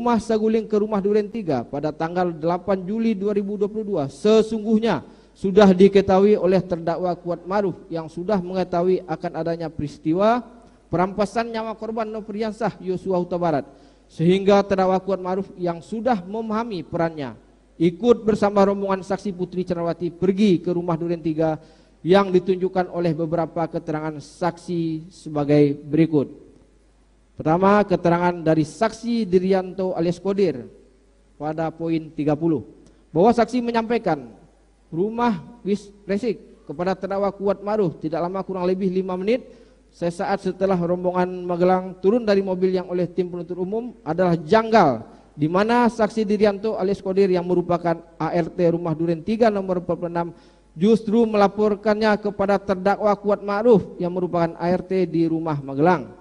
rumah Saguling ke rumah Duren 3 pada tanggal 8 Juli 2022 sesungguhnya sudah diketahui oleh terdakwa Kuat Ma'ruf yang sudah mengetahui akan adanya peristiwa perampasan nyawa korban Nofriansah Yosua Huta Barat, sehingga terdakwa Kuat Ma'ruf yang sudah memahami perannya ikut bersama rombongan saksi Putri Chandrawati pergi ke rumah Duren 3 yang ditunjukkan oleh beberapa keterangan saksi sebagai berikut. Pertama, keterangan dari saksi Dirianto alias Kodir pada poin 30 bahwa saksi menyampaikan rumah Wis Resik kepada terdakwa Kuat Ma'ruf tidak lama kurang lebih 5 menit sesaat setelah rombongan Magelang turun dari mobil yang oleh tim penuntut umum adalah janggal, di mana saksi Dirianto alias Kodir yang merupakan ART rumah Duren 3 nomor 46 justru melaporkannya kepada terdakwa Kuat Ma'ruf yang merupakan ART di rumah Magelang.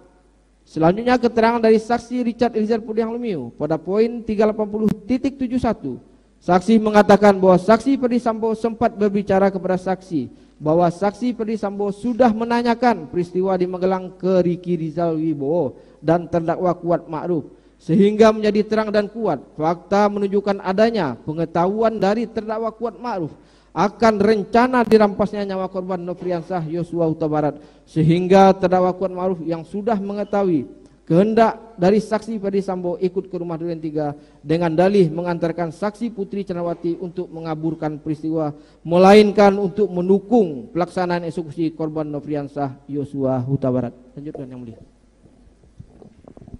Selanjutnya keterangan dari saksi Richard Eliezer Pudiang Lumiu pada poin 380.71. Saksi mengatakan bahwa saksi Ferdy Sambo sempat berbicara kepada saksi bahwa saksi Ferdy Sambo sudah menanyakan peristiwa di Magelang ke Riki Rizal Wibowo dan terdakwa Kuat Ma'ruf, sehingga menjadi terang dan kuat fakta menunjukkan adanya pengetahuan dari terdakwa Kuat Ma'ruf akan rencana dirampasnya nyawa korban Nofriansah Yosua Huta Barat, sehingga terdakwa Kuat Ma'ruf yang sudah mengetahui kehendak dari saksi Ferdy Sambo ikut ke rumah Duren 3 dengan dalih mengantarkan saksi Putri Chandrawati untuk mengaburkan peristiwa, melainkan untuk mendukung pelaksanaan eksekusi korban Nofriansah Yosua Huta Barat. Lanjutkan Yang Mulia.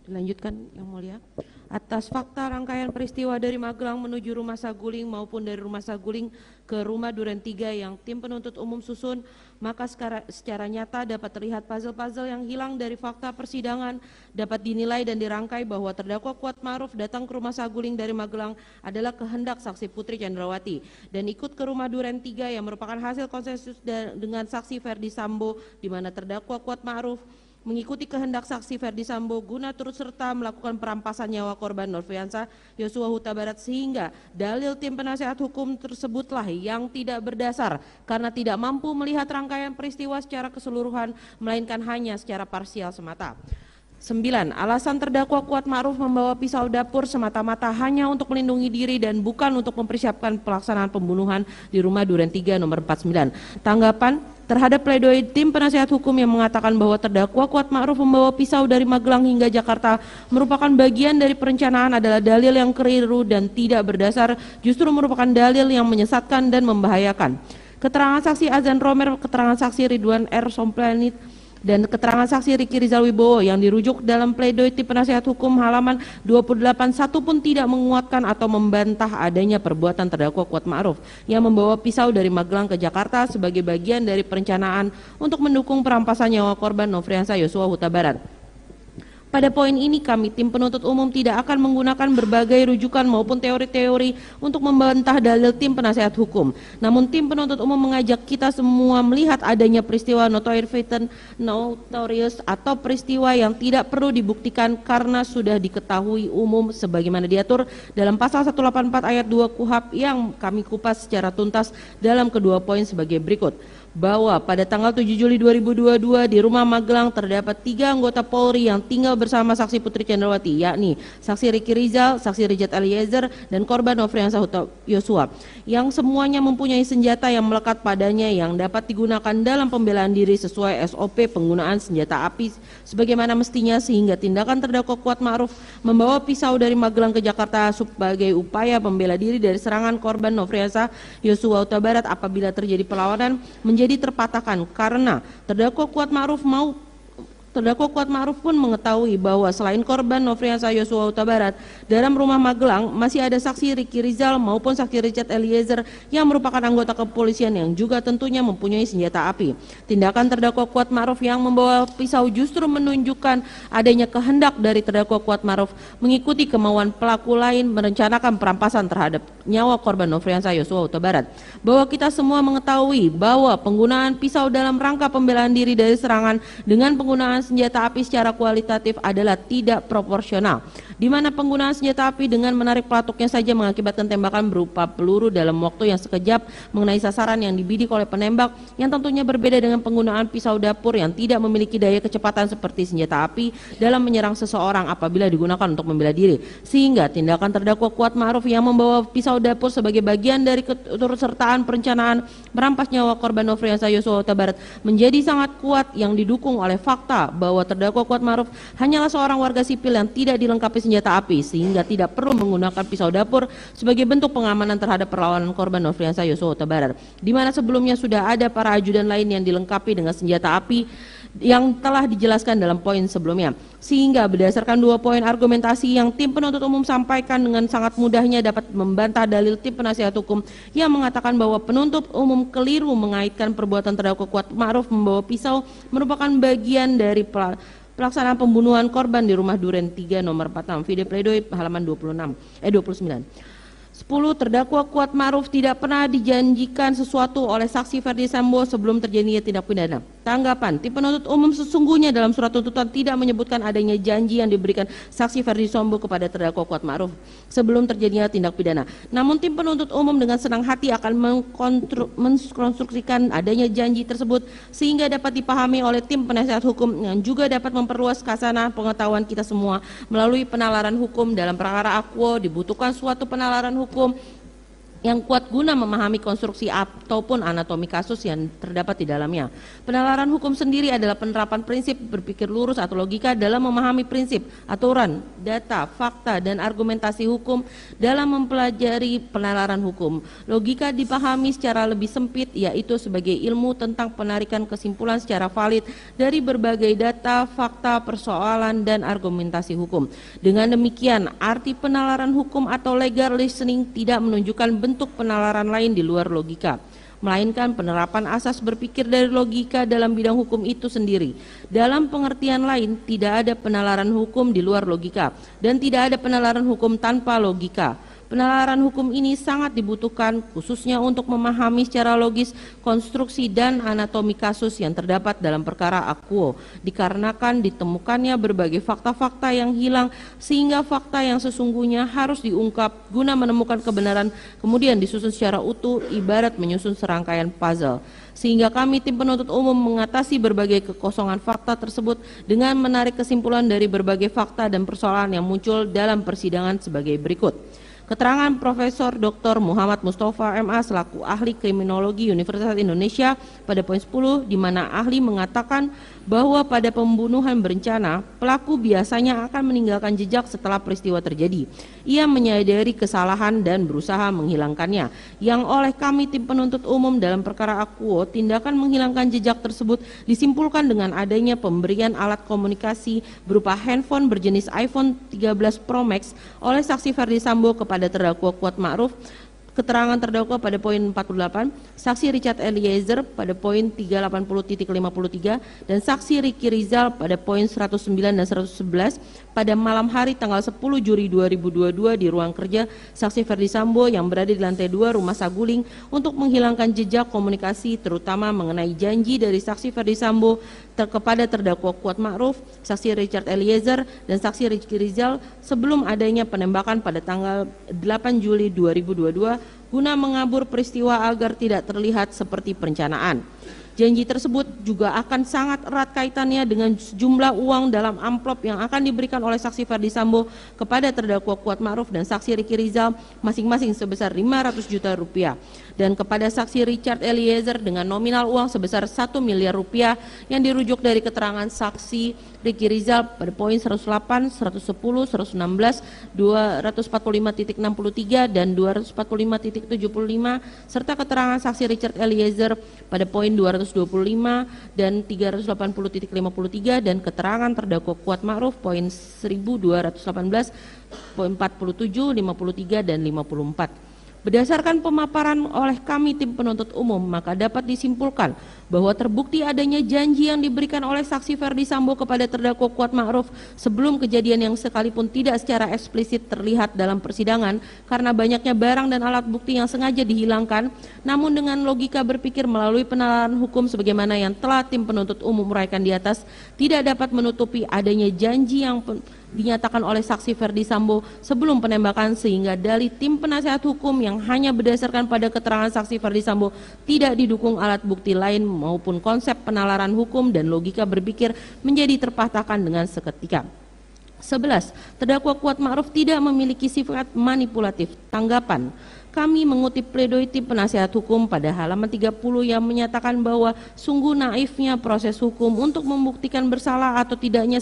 Dilanjutkan Yang Mulia. Atas fakta rangkaian peristiwa dari Magelang menuju rumah Saguling maupun dari rumah Saguling ke rumah Duren 3 yang tim penuntut umum susun, maka secara nyata dapat terlihat puzzle-puzzle yang hilang dari fakta persidangan dapat dinilai dan dirangkai bahwa terdakwa Kuat Ma'ruf datang ke rumah Saguling dari Magelang adalah kehendak saksi Putri Chandrawati dan ikut ke rumah Duren 3 yang merupakan hasil konsensus dengan saksi Ferdy Sambo, di mana terdakwa Kuat Ma'ruf mengikuti kehendak saksi Ferdy Sambo guna turut serta melakukan perampasan nyawa korban Nofriansah Yosua Huta Barat, sehingga dalil tim penasehat hukum tersebutlah yang tidak berdasar karena tidak mampu melihat rangkaian peristiwa secara keseluruhan melainkan hanya secara parsial semata. 9. Alasan terdakwa Kuat Ma'ruf membawa pisau dapur semata-mata hanya untuk melindungi diri dan bukan untuk mempersiapkan pelaksanaan pembunuhan di rumah Duren 3 nomor 49. Tanggapan terhadap pledoi tim penasehat hukum yang mengatakan bahwa terdakwa Kuat Ma'ruf membawa pisau dari Magelang hingga Jakarta merupakan bagian dari perencanaan adalah dalil yang keliru dan tidak berdasar, justru merupakan dalil yang menyesatkan dan membahayakan. Keterangan saksi Azan Romer, keterangan saksi Ridwan R. Somplanit, dan keterangan saksi Riki Rizal Wibowo yang dirujuk dalam pledoi tim penasehat hukum halaman 28 satu pun tidak menguatkan atau membantah adanya perbuatan terdakwa Kuat Ma'ruf yang membawa pisau dari Magelang ke Jakarta sebagai bagian dari perencanaan untuk mendukung perampasan nyawa korban Nofriansah Yosua Huta Barat. Pada poin ini kami tim penuntut umum tidak akan menggunakan berbagai rujukan maupun teori-teori untuk membantah dalil tim penasehat hukum. Namun tim penuntut umum mengajak kita semua melihat adanya peristiwa notorious atau peristiwa yang tidak perlu dibuktikan karena sudah diketahui umum sebagaimana diatur dalam pasal 184 ayat 2 KUHP yang kami kupas secara tuntas dalam kedua poin sebagai berikut. Bahwa pada tanggal 7 Juli 2022 di rumah Magelang terdapat 3 anggota Polri yang tinggal bersama saksi Putri Chandrawati, yakni saksi Riki Rizal, saksi Richard Eliezer, dan korban Nofriansah Yosua, yang semuanya mempunyai senjata yang melekat padanya yang dapat digunakan dalam pembelaan diri sesuai SOP penggunaan senjata api sebagaimana mestinya, sehingga tindakan terdakwa Kuat Ma'ruf membawa pisau dari Magelang ke Jakarta sebagai upaya pembela diri dari serangan korban Nofriansah Yosua Huta Barat apabila terjadi perlawanan menjadi terpatahkan karena terdakwa Kuat Ma'ruf pun mengetahui bahwa selain korban Nofriansah Yosua Huta Barat, dalam rumah Magelang masih ada saksi Riki Rizal maupun saksi Richard Eliezer yang merupakan anggota kepolisian yang juga tentunya mempunyai senjata api. Tindakan terdakwa Kuat Ma'ruf yang membawa pisau justru menunjukkan adanya kehendak dari terdakwa Kuat Ma'ruf mengikuti kemauan pelaku lain merencanakan perampasan terhadap nyawa korban Nofriansah Yosua Huta Barat. Bahwa kita semua mengetahui bahwa penggunaan pisau dalam rangka pembelaan diri dari serangan dengan penggunaan penggunaan senjata api secara kualitatif adalah tidak proporsional, di mana penggunaan senjata api dengan menarik pelatuknya saja mengakibatkan tembakan berupa peluru dalam waktu yang sekejap mengenai sasaran yang dibidik oleh penembak, yang tentunya berbeda dengan penggunaan pisau dapur yang tidak memiliki daya kecepatan seperti senjata api dalam menyerang seseorang apabila digunakan untuk membela diri. Sehingga tindakan terdakwa Kuat Ma'ruf yang membawa pisau dapur sebagai bagian dari keturutsertaan perencanaan merampas nyawa korban Nofriansah Yosua Huta Barat menjadi sangat kuat, yang didukung oleh fakta bahwa terdakwa Kuat Ma'ruf hanyalah seorang warga sipil yang tidak dilengkapi senjata api, sehingga tidak perlu menggunakan pisau dapur sebagai bentuk pengamanan terhadap perlawanan korban Nofriansah Yosua Huta Barat, di mana sebelumnya sudah ada para ajudan lain yang dilengkapi dengan senjata api yang telah dijelaskan dalam poin sebelumnya. Sehingga berdasarkan 2 poin argumentasi yang tim penuntut umum sampaikan, dengan sangat mudahnya dapat membantah dalil tim penasihat hukum yang mengatakan bahwa penuntut umum keliru mengaitkan perbuatan terdakwa Kuat Ma'ruf membawa pisau merupakan bagian dari pelaksanaan pembunuhan korban di rumah Duren 3 nomor 46. Video pledoi halaman 29. 10. Terdakwa Kuat Ma'ruf tidak pernah dijanjikan sesuatu oleh saksi Ferdi Sambo sebelum terjadinya tindak pidana. Tanggapan, tim penuntut umum sesungguhnya dalam surat tuntutan tidak menyebutkan adanya janji yang diberikan saksi Ferdi Sambo kepada terdakwa Kuat Ma'ruf sebelum terjadinya tindak pidana. Namun tim penuntut umum dengan senang hati akan mengkonstruksikan adanya janji tersebut sehingga dapat dipahami oleh tim penasihat hukum, yang juga dapat memperluas kasanah pengetahuan kita semua melalui penalaran hukum. Dalam perkara Akuo dibutuhkan suatu penalaran hukum yang kuat guna memahami konstruksi ataupun anatomi kasus yang terdapat di dalamnya. Penalaran hukum sendiri adalah penerapan prinsip berpikir lurus atau logika dalam memahami prinsip, aturan, data, fakta, dan argumentasi hukum dalam mempelajari penalaran hukum. Logika dipahami secara lebih sempit, yaitu sebagai ilmu tentang penarikan kesimpulan secara valid dari berbagai data, fakta, persoalan, dan argumentasi hukum. Dengan demikian, arti penalaran hukum atau legal reasoning tidak menunjukkan bentuk penalaran lain di luar logika, melainkan penerapan asas berpikir dari logika dalam bidang hukum itu sendiri. Dalam pengertian lain, tidak ada penalaran hukum di luar logika dan tidak ada penalaran hukum tanpa logika. Penalaran hukum ini sangat dibutuhkan khususnya untuk memahami secara logis konstruksi dan anatomi kasus yang terdapat dalam perkara Akuo, dikarenakan ditemukannya berbagai fakta-fakta yang hilang sehingga fakta yang sesungguhnya harus diungkap guna menemukan kebenaran, kemudian disusun secara utuh ibarat menyusun serangkaian puzzle. Sehingga kami tim penuntut umum mengatasi berbagai kekosongan fakta tersebut dengan menarik kesimpulan dari berbagai fakta dan persoalan yang muncul dalam persidangan sebagai berikut. Keterangan Profesor Dr. Muhammad Mustafa MA selaku ahli kriminologi Universitas Indonesia pada poin 10, di mana ahli mengatakan bahwa pada pembunuhan berencana pelaku biasanya akan meninggalkan jejak setelah peristiwa terjadi. Ia menyadari kesalahan dan berusaha menghilangkannya, yang oleh kami tim penuntut umum dalam perkara Akuo, tindakan menghilangkan jejak tersebut disimpulkan dengan adanya pemberian alat komunikasi berupa handphone berjenis iPhone 13 Pro Max oleh saksi Ferdi Sambo kepada terdakwa Kuat Ma'ruf. Keterangan terdakwa pada poin 48, saksi Richard Eliezer pada poin 380.53 dan saksi Ricky Rizal pada poin 109 dan 111 pada malam hari tanggal 10 Juli 2022 di ruang kerja saksi Ferdi Sambo yang berada di lantai 2 Rumah Saguling untuk menghilangkan jejak komunikasi terutama mengenai janji dari saksi Ferdi Sambo kepada terdakwa Kuat Ma'ruf, saksi Richard Eliezer dan saksi Ricky Rizal sebelum adanya penembakan pada tanggal 8 Juli 2022 guna mengabur peristiwa agar tidak terlihat seperti perencanaan. Janji tersebut juga akan sangat erat kaitannya dengan sejumlah uang dalam amplop yang akan diberikan oleh saksi Ferdi Sambo kepada terdakwa Kuat Ma'ruf dan saksi Ricky Rizal masing-masing sebesar 500 juta rupiah dan kepada saksi Richard Eliezer dengan nominal uang sebesar 1 miliar rupiah yang dirujuk dari keterangan saksi Ricky Rizal pada poin 108, 110, 116, 245.63 dan 245.75 serta keterangan saksi Richard Eliezer pada poin 225 dan 380.53 dan keterangan terdakwa Kuat Ma'ruf poin 1218, poin 47, 53 dan 54. Berdasarkan pemaparan oleh kami tim penuntut umum, maka dapat disimpulkan bahwa terbukti adanya janji yang diberikan oleh saksi Ferdi Sambo kepada terdakwa Kuat Ma'ruf sebelum kejadian yang sekalipun tidak secara eksplisit terlihat dalam persidangan karena banyaknya barang dan alat bukti yang sengaja dihilangkan, namun dengan logika berpikir melalui penalaran hukum sebagaimana yang telah tim penuntut umum uraikan di atas, tidak dapat menutupi adanya janji yang dinyatakan oleh saksi Ferdi Sambo sebelum penembakan, sehingga dalih tim penasehat hukum yang hanya berdasarkan pada keterangan saksi Ferdi Sambo tidak didukung alat bukti lain maupun konsep penalaran hukum dan logika berpikir menjadi terpatahkan dengan seketika. 11. Terdakwa Kuat Ma'ruf tidak memiliki sifat manipulatif. Tanggapan: kami mengutip pledoi tim penasehat hukum pada halaman 30 yang menyatakan bahwa sungguh naifnya proses hukum untuk membuktikan bersalah atau tidaknya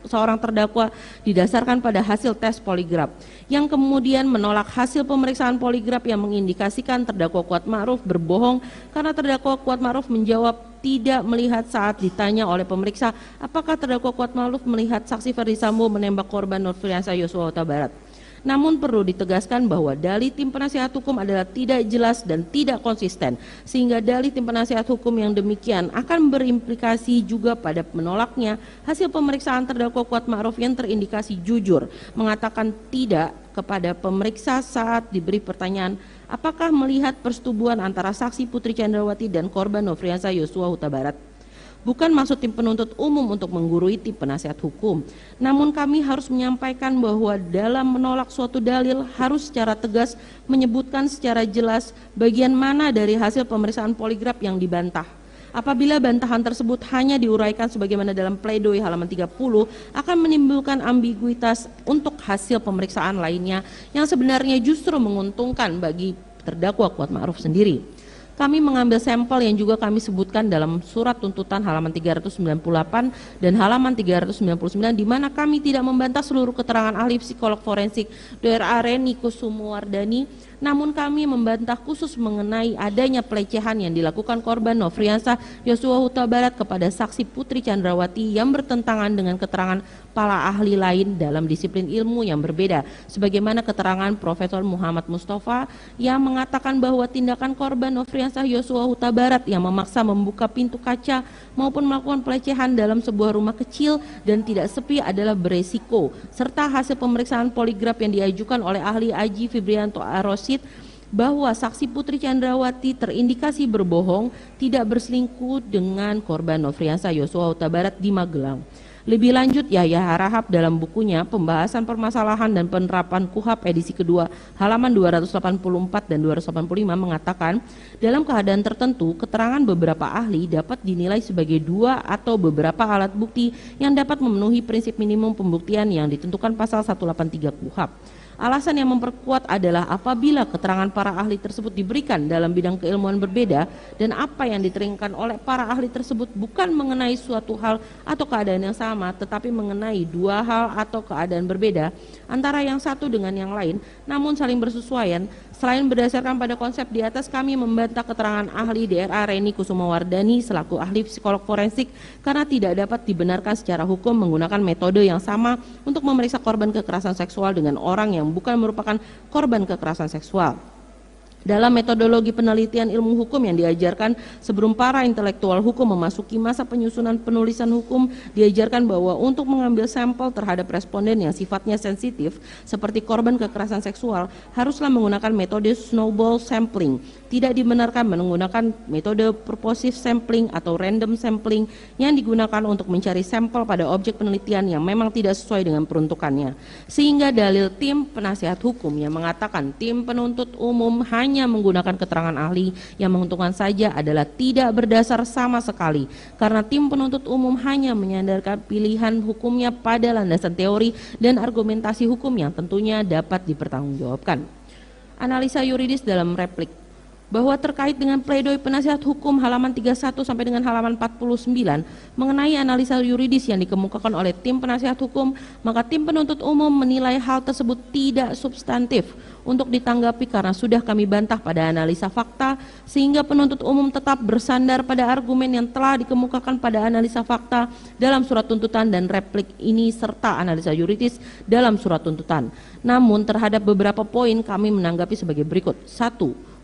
seorang terdakwa didasarkan pada hasil tes poligraf, yang kemudian menolak hasil pemeriksaan poligraf yang mengindikasikan terdakwa Kuat Ma'ruf berbohong karena terdakwa Kuat Ma'ruf menjawab tidak melihat saat ditanya oleh pemeriksa apakah terdakwa Kuat Ma'ruf melihat saksi Ferdi Sambo menembak korban Nofriansah Yosua Huta Barat. Namun perlu ditegaskan bahwa dalih tim penasehat hukum adalah tidak jelas dan tidak konsisten, sehingga dalih tim penasehat hukum yang demikian akan berimplikasi juga pada menolaknya hasil pemeriksaan terdakwa Kuat Ma'ruf yang terindikasi jujur, mengatakan tidak kepada pemeriksa saat diberi pertanyaan apakah melihat persetubuhan antara saksi Putri Chandrawati dan korban Nofriansah Yosua Huta Barat. Bukan maksud tim penuntut umum untuk menggurui tim penasehat hukum, namun kami harus menyampaikan bahwa dalam menolak suatu dalil harus secara tegas menyebutkan secara jelas bagian mana dari hasil pemeriksaan poligraf yang dibantah. Apabila bantahan tersebut hanya diuraikan sebagaimana dalam pledoi halaman 30, akan menimbulkan ambiguitas untuk hasil pemeriksaan lainnya yang sebenarnya justru menguntungkan bagi terdakwa Kuat Ma'ruf sendiri. Kami mengambil sampel yang juga kami sebutkan dalam surat tuntutan halaman 398 dan halaman 399, di mana kami tidak membantah seluruh keterangan ahli psikolog forensik Dr. Reni Kusumowardani, namun kami membantah khusus mengenai adanya pelecehan yang dilakukan korban Nofriansah Yosua Huta Barat kepada saksi Putri Chandrawati yang bertentangan dengan keterangan para ahli lain dalam disiplin ilmu yang berbeda, sebagaimana keterangan Profesor Muhammad Mustafa yang mengatakan bahwa tindakan korban Nofriansah Yosua Huta Barat yang memaksa membuka pintu kaca maupun melakukan pelecehan dalam sebuah rumah kecil dan tidak sepi adalah beresiko, serta hasil pemeriksaan poligraf yang diajukan oleh ahli Aji Fibrianto Arosid bahwa saksi Putri Chandrawati terindikasi berbohong, tidak berselingkuh dengan korban Nofriansah Yosua Huta Barat di Magelang. Lebih lanjut, Yahya Harahap dalam bukunya Pembahasan Permasalahan dan Penerapan KUHAP edisi kedua halaman 284 dan 285 mengatakan, dalam keadaan tertentu keterangan beberapa ahli dapat dinilai sebagai dua atau beberapa alat bukti yang dapat memenuhi prinsip minimum pembuktian yang ditentukan pasal 183 KUHAP. Alasan yang memperkuat adalah apabila keterangan para ahli tersebut diberikan dalam bidang keilmuan berbeda dan apa yang diteringkan oleh para ahli tersebut bukan mengenai suatu hal atau keadaan yang sama, tetapi mengenai dua hal atau keadaan berbeda antara yang satu dengan yang lain, namun saling bersesuaian. Selain berdasarkan pada konsep di atas, kami membantah keterangan ahli DRA Reni Kusumowardani selaku ahli psikolog forensik karena tidak dapat dibenarkan secara hukum menggunakan metode yang sama untuk memeriksa korban kekerasan seksual dengan orang yang bukan merupakan korban kekerasan seksual. Dalam metodologi penelitian ilmu hukum yang diajarkan sebelum para intelektual hukum memasuki masa penyusunan penulisan hukum, diajarkan bahwa untuk mengambil sampel terhadap responden yang sifatnya sensitif seperti korban kekerasan seksual haruslah menggunakan metode snowball sampling. Tidak dibenarkan menggunakan metode purposive sampling atau random sampling yang digunakan untuk mencari sampel pada objek penelitian yang memang tidak sesuai dengan peruntukannya. Sehingga dalil tim penasehat hukum yang mengatakan tim penuntut umum hanya menggunakan keterangan ahli yang menguntungkan saja adalah tidak berdasar sama sekali, karena tim penuntut umum hanya menyandarkan pilihan hukumnya pada landasan teori dan argumentasi hukum yang tentunya dapat dipertanggungjawabkan. Analisa yuridis dalam replik bahwa terkait dengan pledoi penasihat hukum halaman 31 sampai dengan halaman 49 mengenai analisa yuridis yang dikemukakan oleh tim penasihat hukum, maka tim penuntut umum menilai hal tersebut tidak substantif untuk ditanggapi karena sudah kami bantah pada analisa fakta, sehingga penuntut umum tetap bersandar pada argumen yang telah dikemukakan pada analisa fakta dalam surat tuntutan dan replik ini serta analisa yuridis dalam surat tuntutan. Namun terhadap beberapa poin kami menanggapi sebagai berikut. 1.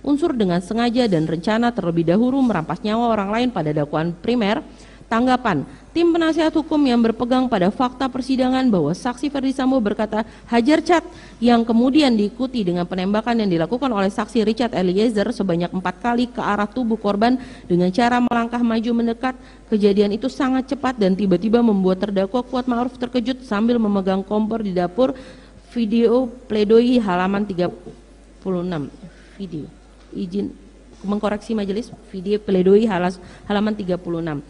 Unsur dengan sengaja dan rencana terlebih dahulu merampas nyawa orang lain pada dakwaan primer. Tanggapan, tim penasihat hukum yang berpegang pada fakta persidangan bahwa saksi Ferdi Sambo berkata hajar cat yang kemudian diikuti dengan penembakan yang dilakukan oleh saksi Richard Eliezer sebanyak 4 kali ke arah tubuh korban dengan cara melangkah maju mendekat. Kejadian itu sangat cepat dan tiba-tiba membuat terdakwa Kuatma'ruf terkejut sambil memegang kompor di dapur. Video pledoi halaman 36. Video. Izin mengkoreksi majelis, video pledoi halaman 36.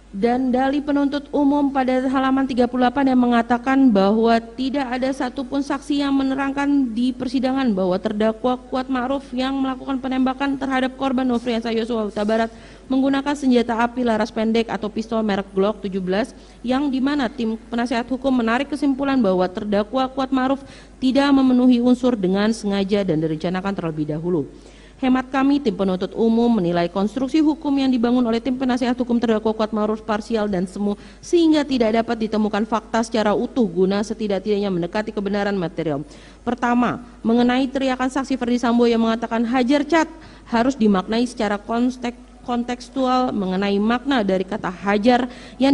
Dan dalil penuntut umum pada halaman 38 yang mengatakan bahwa tidak ada satupun saksi yang menerangkan di persidangan bahwa terdakwa Kuatma'ruf yang melakukan penembakan terhadap korban Nofriansah Yosua Huta Barat menggunakan senjata api laras pendek atau pistol merek Glock 17, yang dimana tim penasihat hukum menarik kesimpulan bahwa terdakwa Kuatma'ruf tidak memenuhi unsur dengan sengaja dan direncanakan terlebih dahulu. Hemat kami, tim penuntut umum menilai konstruksi hukum yang dibangun oleh tim penasihat hukum terdakwa Kuatma'ruf parsial dan semu sehingga tidak dapat ditemukan fakta secara utuh guna setidak-tidaknya mendekati kebenaran material. Pertama, mengenai teriakan saksi Ferdi Sambo yang mengatakan hajar cat harus dimaknai secara kontekstual mengenai makna dari kata hajar yang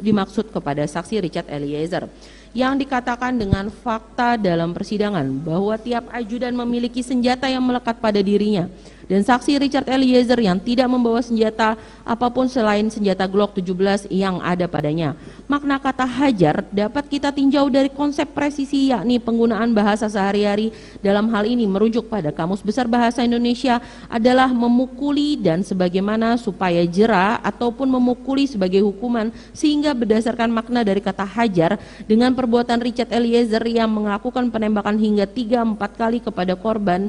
dimaksud kepada saksi Richard Eliezer. Yang dikatakan dengan fakta dalam persidangan bahwa tiap ajudan memiliki senjata yang melekat pada dirinya dan saksi Richard Eliezer yang tidak membawa senjata apapun selain senjata Glock 17 yang ada padanya. Makna kata hajar dapat kita tinjau dari konsep presisi, yakni penggunaan bahasa sehari-hari. Dalam hal ini merujuk pada Kamus Besar Bahasa Indonesia adalah memukuli dan sebagaimana supaya jera ataupun memukuli sebagai hukuman, sehingga berdasarkan makna dari kata hajar dengan perbuatan Richard Eliezer yang melakukan penembakan hingga 3-4 kali kepada korban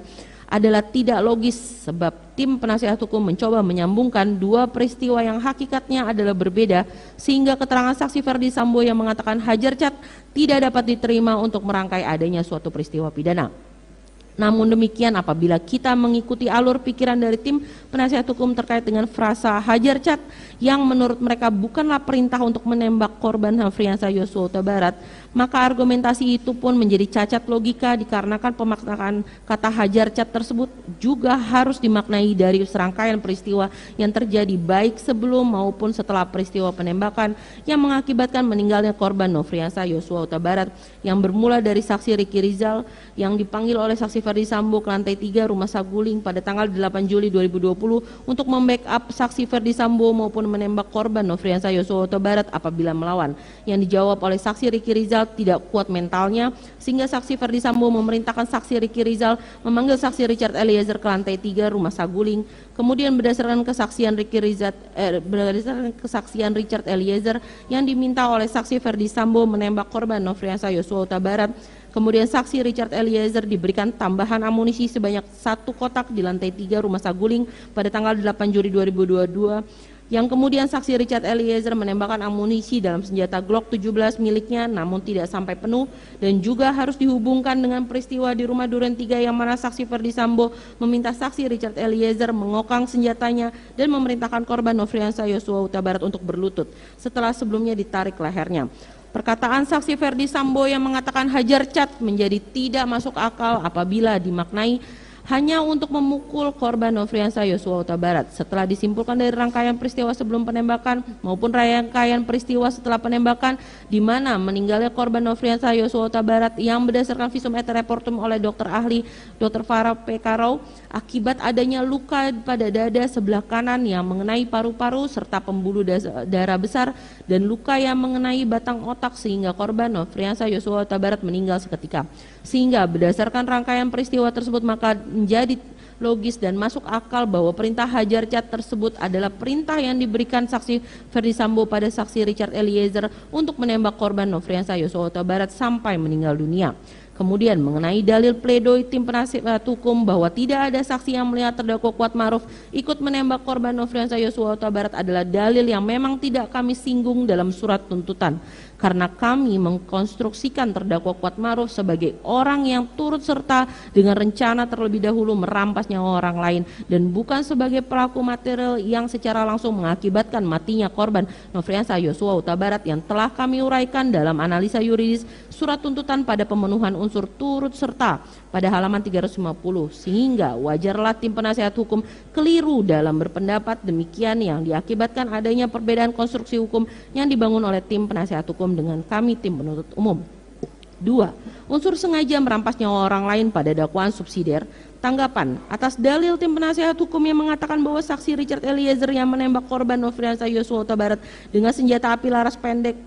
adalah tidak logis, sebab tim penasihat hukum mencoba menyambungkan dua peristiwa yang hakikatnya adalah berbeda sehingga keterangan saksi Ferdi Sambo yang mengatakan hajar cat tidak dapat diterima untuk merangkai adanya suatu peristiwa pidana. Namun demikian, apabila kita mengikuti alur pikiran dari tim penasihat hukum terkait dengan frasa hajar cat yang menurut mereka bukanlah perintah untuk menembak korban Nofriansah Yosua Huta Barat, maka argumentasi itu pun menjadi cacat logika dikarenakan pemaknaan kata hajar cat tersebut juga harus dimaknai dari serangkaian peristiwa yang terjadi baik sebelum maupun setelah peristiwa penembakan yang mengakibatkan meninggalnya korban Nofriansah Yosua Huta Barat, yang bermula dari saksi Ricky Rizal yang dipanggil oleh saksi Ferdi Sambo ke lantai 3 Rumah Saguling pada tanggal 8 Juli 2020 untuk membackup saksi Ferdi Sambo maupun menembak korban Nofriansah Yosua Huta Barat apabila melawan. Yang dijawab oleh saksi Ricky Rizal tidak kuat mentalnya sehingga saksi Ferdi Sambo memerintahkan saksi Ricky Rizal memanggil saksi Richard Eliezer ke lantai 3 Rumah Saguling. Kemudian berdasarkan kesaksian Richard Eliezer yang diminta oleh saksi Ferdi Sambo menembak korban Nofriansah Yosua Huta Barat, kemudian saksi Richard Eliezer diberikan tambahan amunisi sebanyak 1 kotak di lantai 3 Rumah Saguling pada tanggal 8 Juli 2022, yang kemudian saksi Richard Eliezer menembakkan amunisi dalam senjata Glock 17 miliknya namun tidak sampai penuh, dan juga harus dihubungkan dengan peristiwa di rumah Duren 3 yang mana saksi Ferdi Sambo meminta saksi Richard Eliezer mengokang senjatanya dan memerintahkan korban Nofriansah Yosua Huta Barat untuk berlutut setelah sebelumnya ditarik lehernya. Perkataan saksi Ferdi Sambo yang mengatakan hajar cat menjadi tidak masuk akal apabila dimaknai hanya untuk memukul korban Nofriansah Yosua Huta Barat. Setelah disimpulkan dari rangkaian peristiwa sebelum penembakan maupun rangkaian peristiwa setelah penembakan di mana meninggalnya korban Nofriansah Yosua Huta Barat yang berdasarkan visum et repertum oleh dokter ahli Dr. Farah P. Karau akibat adanya luka pada dada sebelah kanan yang mengenai paru-paru serta pembuluh darah besar dan luka yang mengenai batang otak sehingga korban Nofriansah Yosua Huta Barat meninggal seketika. Sehingga berdasarkan rangkaian peristiwa tersebut maka menjadi logis dan masuk akal bahwa perintah hajar cat tersebut adalah perintah yang diberikan saksi Ferdi Sambo pada saksi Richard Eliezer untuk menembak korban Nofriansah Yosua Huta Barat sampai meninggal dunia. Kemudian mengenai dalil pledoi tim penasihat hukum bahwa tidak ada saksi yang melihat terdakwa Kuatma'ruf ikut menembak korban Nofriansah Yosua Huta Barat adalah dalil yang memang tidak kami singgung dalam surat tuntutan. karena kami mengkonstruksikan terdakwa Kuatmaruf sebagai orang yang turut serta dengan rencana terlebih dahulu merampas nyawa orang lain dan bukan sebagai pelaku material yang secara langsung mengakibatkan matinya korban Nofriansah Yosua Huta Barat yang telah kami uraikan dalam analisa yuridis surat tuntutan pada pemenuhan unsur turut serta pada halaman 350, sehingga wajarlah tim penasehat hukum keliru dalam berpendapat demikian yang diakibatkan adanya perbedaan konstruksi hukum yang dibangun oleh tim penasehat hukum dengan kami tim penuntut umum. 2. Unsur sengaja merampas nyawa orang lain pada dakwaan subsidiar. Tanggapan atas dalil tim penasehat hukum yang mengatakan bahwa saksi Richard Eliezer yang menembak korban Nofriansah Yosua Huta Barat dengan senjata api laras pendek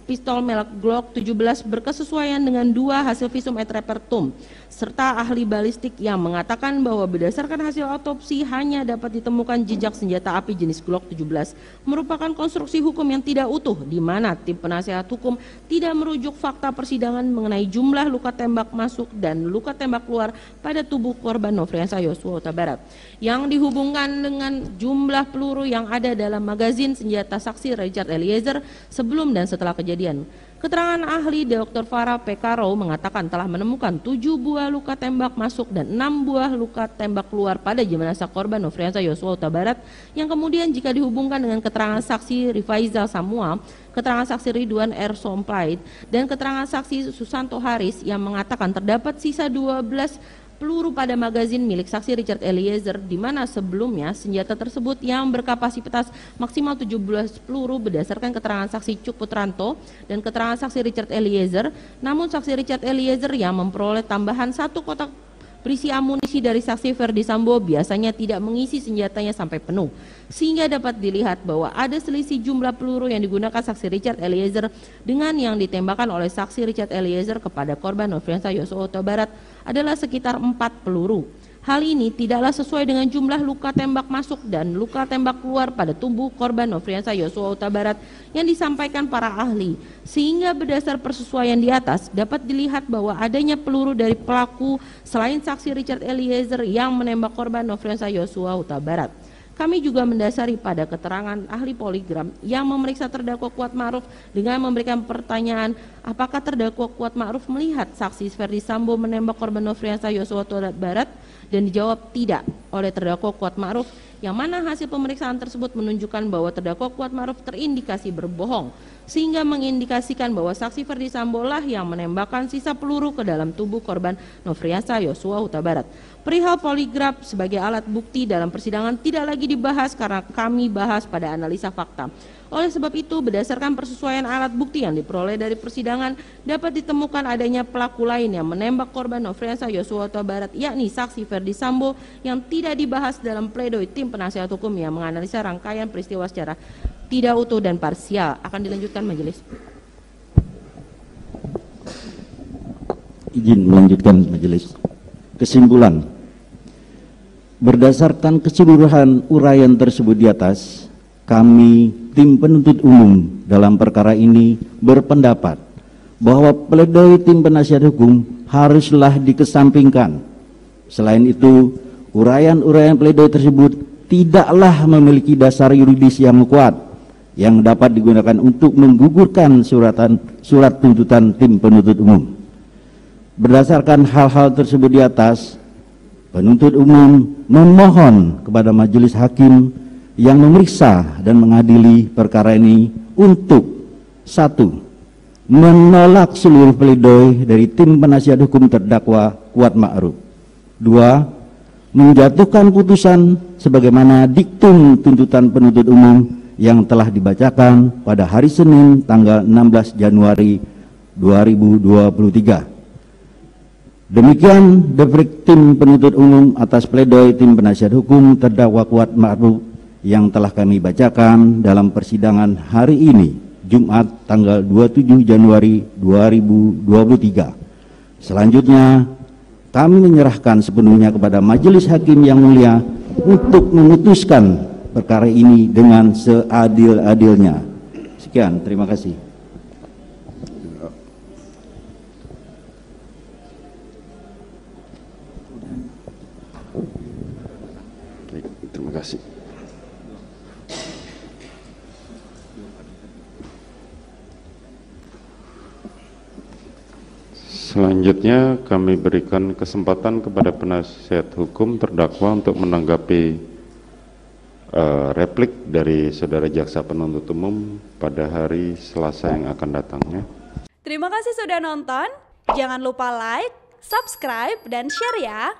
pistol merek Glock 17 berkesesuaian dengan 2 hasil visum et repertum serta ahli balistik yang mengatakan bahwa berdasarkan hasil autopsi hanya dapat ditemukan jejak senjata api jenis Glock 17 merupakan konstruksi hukum yang tidak utuh di mana tim penasehat hukum tidak merujuk fakta persidangan mengenai jumlah luka tembak masuk dan luka tembak keluar pada tubuh korban Nofriansah Yosua Huta Barat yang dihubungkan dengan jumlah peluru yang ada dalam magazin senjata saksi Richard Eliezer sebelum dan setelah kejadian. Keterangan ahli Dr. Farah Pekaro mengatakan telah menemukan 7 buah luka tembak masuk dan 6 buah luka tembak keluar pada jenazah korban Nofriansah Yosua Huta Barat yang kemudian jika dihubungkan dengan keterangan saksi Rifaizal Samuel, keterangan saksi Ridwan R. Somplait, dan keterangan saksi Susanto Haris yang mengatakan terdapat sisa 12 peluru pada magazin milik saksi Richard Eliezer di mana sebelumnya senjata tersebut yang berkapasitas maksimal 17 peluru berdasarkan keterangan saksi Cuk Putranto dan keterangan saksi Richard Eliezer, namun saksi Richard Eliezer yang memperoleh tambahan 1 kotak berisi amunisi dari saksi Ferdi Sambo biasanya tidak mengisi senjatanya sampai penuh, sehingga dapat dilihat bahwa ada selisih jumlah peluru yang digunakan saksi Richard Eliezer dengan yang ditembakkan oleh saksi Richard Eliezer kepada korban Nofriansah Yosua Huta Barat adalah sekitar 4 peluru. Hal ini tidaklah sesuai dengan jumlah luka tembak masuk dan luka tembak keluar pada tubuh korban Nofriansah Yosua Huta Barat yang disampaikan para ahli, sehingga berdasar persesuaian di atas dapat dilihat bahwa adanya peluru dari pelaku selain saksi Richard Eliezer yang menembak korban Nofriansah Yosua Huta Barat. Kami juga mendasari pada keterangan ahli poligraf yang memeriksa terdakwa Kuatmaruf dengan memberikan pertanyaan apakah terdakwa Kuatmaruf melihat saksi Ferdi Sambo menembak korban Nofriansah Yosua Huta Barat dan dijawab tidak oleh terdakwa Kuatmaruf, yang mana hasil pemeriksaan tersebut menunjukkan bahwa terdakwa Kuatmaruf terindikasi berbohong sehingga mengindikasikan bahwa saksi Ferdi Sambo lah yang menembakkan sisa peluru ke dalam tubuh korban Nofriansah Yosua Huta Barat. Perihal poligraf sebagai alat bukti dalam persidangan tidak lagi dibahas karena kami bahas pada analisa fakta. Oleh sebab itu, berdasarkan persesuaian alat bukti yang diperoleh dari persidangan, dapat ditemukan adanya pelaku lain yang menembak korban Nofriansah Yosua Huta Barat, yakni saksi Ferdi Sambo yang tidak dibahas dalam pledoi tim penasehat hukum yang menganalisa rangkaian peristiwa secara tidak utuh dan parsial. Akan dilanjutkan majelis. Izin melanjutkan majelis. Kesimpulan. Berdasarkan keseluruhan uraian tersebut di atas, kami tim penuntut umum dalam perkara ini berpendapat bahwa pledoi tim penasihat hukum haruslah dikesampingkan. Selain itu, uraian-uraian pledoi tersebut tidaklah memiliki dasar yuridis yang kuat yang dapat digunakan untuk menggugurkan surat tuntutan tim penuntut umum. Berdasarkan hal-hal tersebut di atas, penuntut umum memohon kepada majelis hakim yang memeriksa dan mengadili perkara ini untuk 1. Menolak seluruh pledoi dari tim penasihat hukum terdakwa Kuatmaruf. 2. Menjatuhkan putusan sebagaimana diktum tuntutan penuntut umum yang telah dibacakan pada hari Senin tanggal 16 Januari 2023. Demikian defrik tim penuntut umum atas pledoi tim penasihat hukum terdakwa Kuatmaruf yang telah kami bacakan dalam persidangan hari ini, Jumat tanggal 27 Januari 2023. Selanjutnya, kami menyerahkan sepenuhnya kepada majelis hakim yang mulia untuk memutuskan perkara ini dengan seadil-adilnya. Sekian, terima kasih. Terima kasih. Selanjutnya kami berikan kesempatan kepada penasihat hukum terdakwa untuk menanggapi replik dari saudara jaksa penuntut umum pada hari Selasa yang akan datangnya. Terima kasih sudah nonton. Jangan lupa like, subscribe, dan share ya.